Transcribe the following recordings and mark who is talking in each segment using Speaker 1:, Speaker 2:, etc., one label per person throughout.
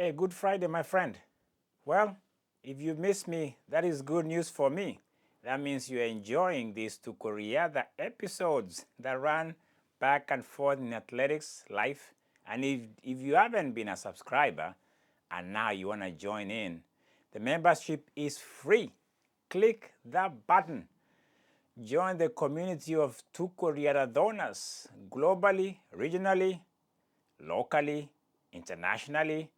Speaker 1: Hey, good Friday, my friend. Well, if you miss me, that is good news for me. That means you're enjoying these Tukuriada episodes that run back and forth in athletics life. And if you haven't been a subscriber and now you want to join in, the membership is free. Click that button. Join the community of Tukuriada donors globally, regionally, locally, internationally.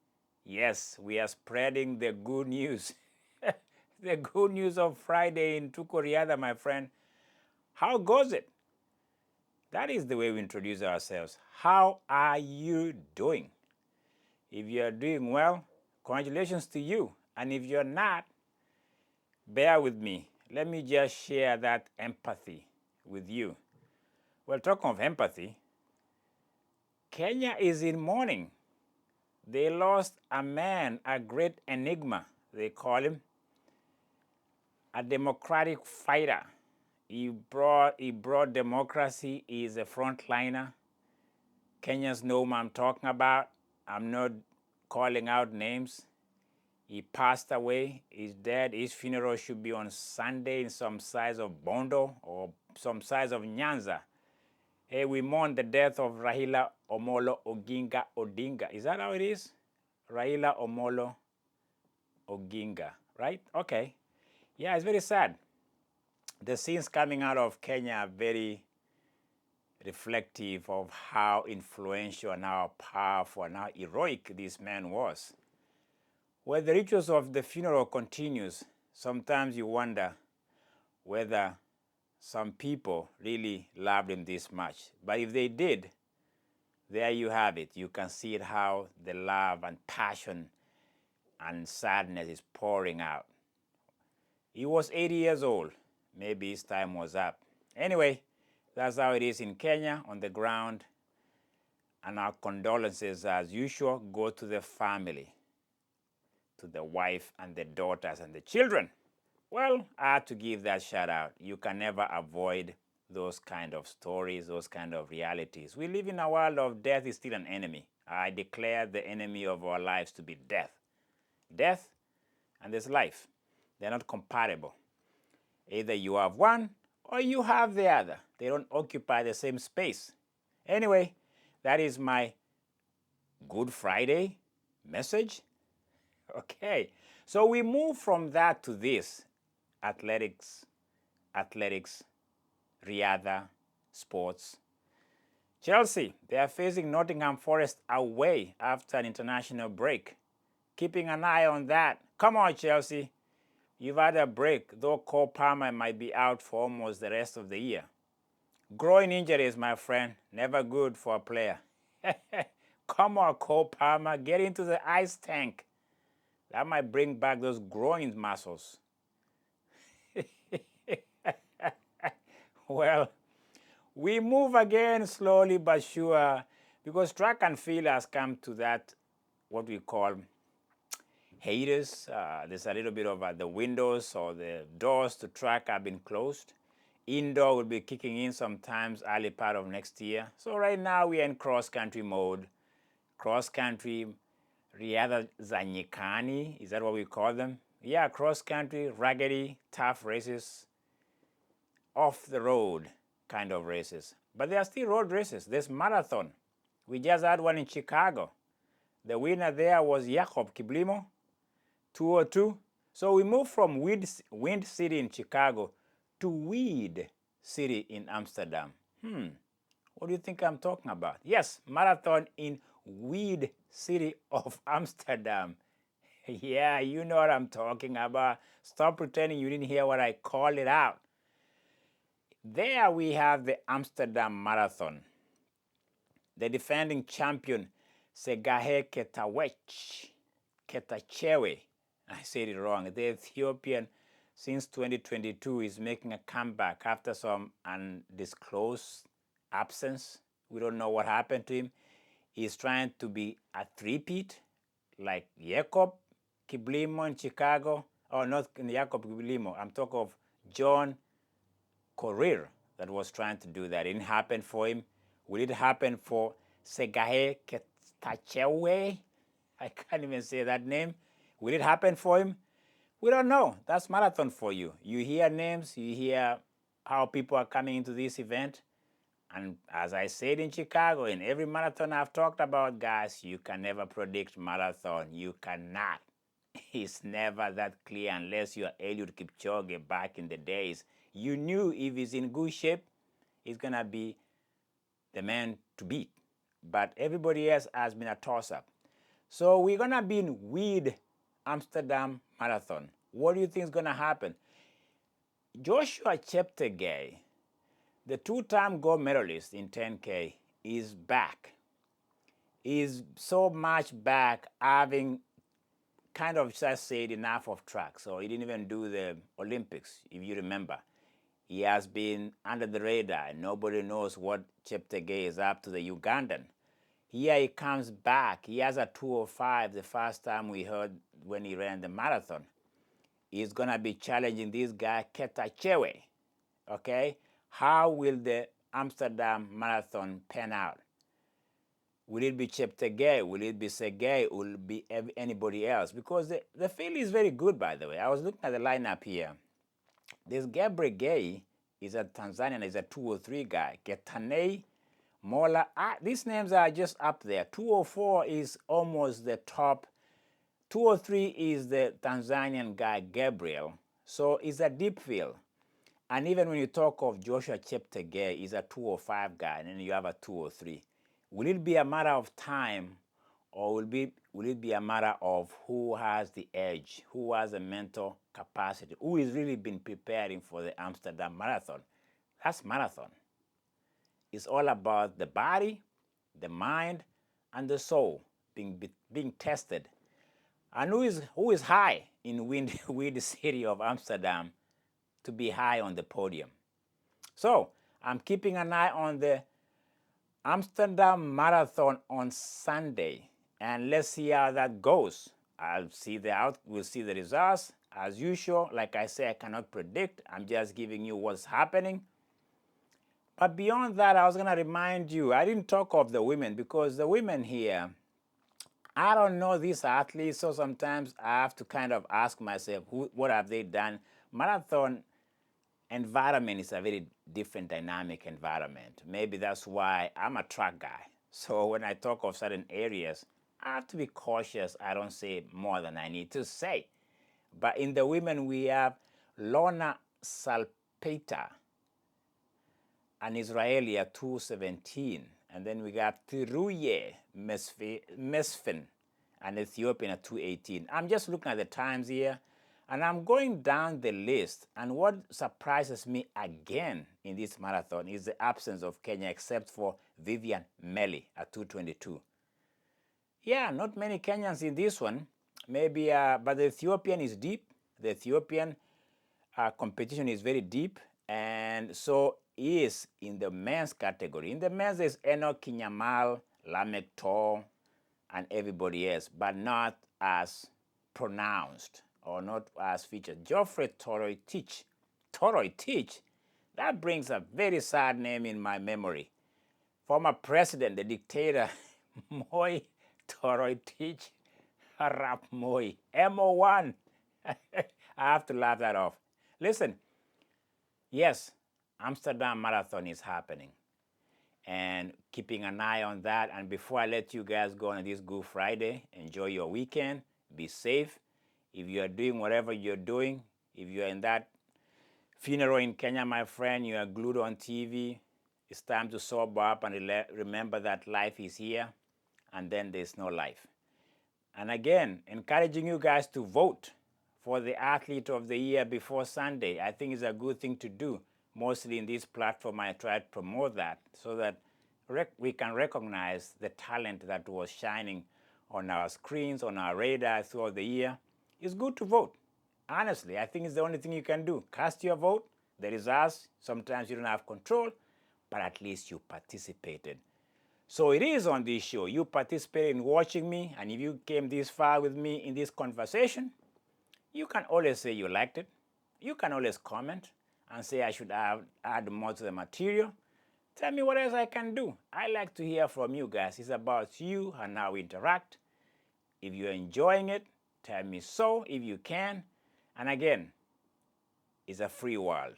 Speaker 1: Yes, we are spreading the good news. The good news of Friday in Tukoriada, my friend. How goes it? That is the way we introduce ourselves. How are you doing? If you are doing well, congratulations to you. And if you're not, bear with me. Let me just share that empathy with you. Well, talking of empathy, Kenya is in mourning. They lost a man, a great enigma, they call him, a democratic fighter. He brought democracy. He is a frontliner. Kenyans know whom I'm talking about. I'm not calling out names. He passed away. He's dead. His funeral should be on Sunday in some size of Bondo or some size of Nyanza. Hey, we mourn the death of Raila Omolo Oginga Odinga. Is that how it is? Raila Omolo Oginga, right? Okay. Yeah, it's very sad. The scenes coming out of Kenya are very reflective of how influential and how powerful and how heroic this man was. Well, the rituals of the funeral continues. Sometimes you wonder whether some people really loved him this much. But if they did, there you have it. You can see it how the love and passion and sadness is pouring out. He was 80 years old. Maybe his time was up. Anyway, that's how it is in Kenya on the ground. And our condolences, as usual, go to the family, to the wife and the daughters and the children. Well, I had to give that shout out. You can never avoid those kind of stories, those kind of realities. We live in a world of death is still an enemy. I declare the enemy of our lives to be death. Death and there's life. They're not compatible. Either you have one or you have the other. They don't occupy the same space. Anyway, that is my Good Friday message. Okay, so we move from that to this athletics, Riada, sports. Chelsea, they are facing Nottingham Forest away after an international break. Keeping an eye on that. Come on, Chelsea. You've had a break, though Cole Palmer might be out for almost the rest of the year. Growing injuries, my friend, never good for a player. Come on, Cole Palmer, get into the ice tank. That might bring back those growing muscles. Well, we move again slowly but sure because track and field has come to that, what we call haters. There's a little bit of the windows or the doors to track have been closed. Indoor will be kicking in sometimes early part of next year. So right now we're in cross-country mode. Cross-country, riadha za nyikani, is that what we call them? Yeah, cross-country, raggedy, tough races, off the road kind of races. But there are still road races. There's marathon. We just had one in Chicago. The winner there was Jacob Kiblimo, 202. So we moved from Wind City in Chicago to Weed City in Amsterdam. What do you think I'm talking about? Yes, marathon in Weed City of Amsterdam. Yeah, you know what I'm talking about. Stop pretending you didn't hear what I called it out. There we have the Amsterdam Marathon. The defending champion, Tsegaye Getachew. I said it wrong. The Ethiopian, since 2022, is making a comeback after some undisclosed absence. We don't know what happened to him. He's trying to be a three-peat, like Jacob Kiblimo in Chicago. Oh, not Jacob Kiblimo. I'm talking of John Korir that was trying to do that. It didn't happen for him. Will it happen for Tsegaye Getachew? I can't even say that name. Will it happen for him? We don't know. That's marathon for you. You hear names, you hear how people are coming into this event. And as I said in Chicago, in every marathon I've talked about, guys, you can never predict marathon. You cannot. It's never that clear unless you're Eliud Kipchoge back in the days. You knew if he's in good shape, he's going to be the man to beat. But everybody else has been a toss-up. So we're going to be in Weed Amsterdam Marathon. What do you think is going to happen? Joshua Cheptegei, the two-time gold medalist in 10K, is back. Is so much back, having kind of just said enough of track. So he didn't even do the Olympics, if you remember. He has been under the radar. Nobody knows what Cheptegei is up to, the Ugandan. Here he comes back. He has a 2:05 the first time we heard when he ran the marathon. He's going to be challenging this guy, Gatachew. Okay? How will the Amsterdam Marathon pan out? Will it be Cheptegei? Will it be Tsegaye? Will it be anybody else? Because the field is very good, by the way. I was looking at the lineup here. This Gabriel Geay is a Tanzanian, is a 203 guy. Getachew, Mola, these names are just up there. 204 is almost the top. 203 is the Tanzanian guy, Gabriel. So it's a deep field. And even when you talk of Joshua Cheptegei, he's a 205 guy, and then you have a 203. Will it be a matter of time, or will it be a matter of who has the edge, who has the mental capacity, who has really been preparing for the Amsterdam Marathon? That's marathon. It's all about the body, the mind, and the soul being tested. And who is high in windy city of Amsterdam to be high on the podium? So I'm keeping an eye on the Amsterdam Marathon on Sunday, and let's see how that goes. We'll see the results. As usual, like I say, I cannot predict. I'm just giving you what's happening. But beyond that, I was going to remind you, I didn't talk of the women, because the women here, I don't know these athletes, so sometimes I have to kind of ask myself, what have they done? Marathon environment is a very different dynamic environment. Maybe that's why I'm a track guy. So when I talk of certain areas, I have to be cautious. I don't say more than I need to say. But in the women, we have Lorna Salpeter, an Israeli at 2:17. And then we got Tiruye Mesfin, an Ethiopian at 2:18. I'm just looking at the times here, and I'm going down the list. And what surprises me again in this marathon is the absence of Kenya, except for Vivian Meli at 2:22. Yeah, not many Kenyans in this one. Maybe, but the Ethiopian is deep. The Ethiopian competition is very deep, and so is in the men's category. In the men's, there's Enoch Kinyamal, Lamek Tor, and everybody else, but not as pronounced or not as featured. Geoffrey Toroitich. Toroitich? That brings a very sad name in my memory. Former president, the dictator, Moi Toroitich Arap Moi, MO1. I have to laugh that off. Listen, yes, Amsterdam Marathon is happening, and keeping an eye on that. And before I let you guys go on this Good Friday, enjoy your weekend, be safe. If you are doing whatever you're doing, if you're in that funeral in Kenya, my friend, you are glued on TV, it's time to sober up and remember that life is here, and then there's no life. And again, encouraging you guys to vote for the Athlete of the Year before Sunday. I think it's a good thing to do. Mostly in this platform, I try to promote that so that we can recognize the talent that was shining on our screens, on our radar throughout the year. It's good to vote. Honestly, I think it's the only thing you can do. Cast your vote. The results, sometimes you don't have control, but at least you participated. So it is on this show. You participated in watching me, and if you came this far with me in this conversation, you can always say you liked it. You can always comment and say I should add more to the material. Tell me what else I can do. I like to hear from you guys. It's about you and how we interact. If you're enjoying it, tell me so if you can. And again, it's a free world.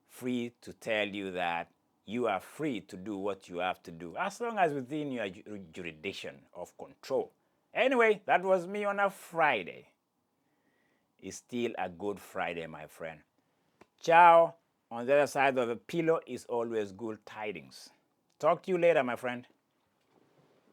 Speaker 1: Free to tell you that you are free to do what you have to do, as long as within your jurisdiction of control. Anyway, that was me on a Friday. It's still a good Friday, my friend. Ciao. On the other side of the pillow is always good tidings. Talk to you later, my friend.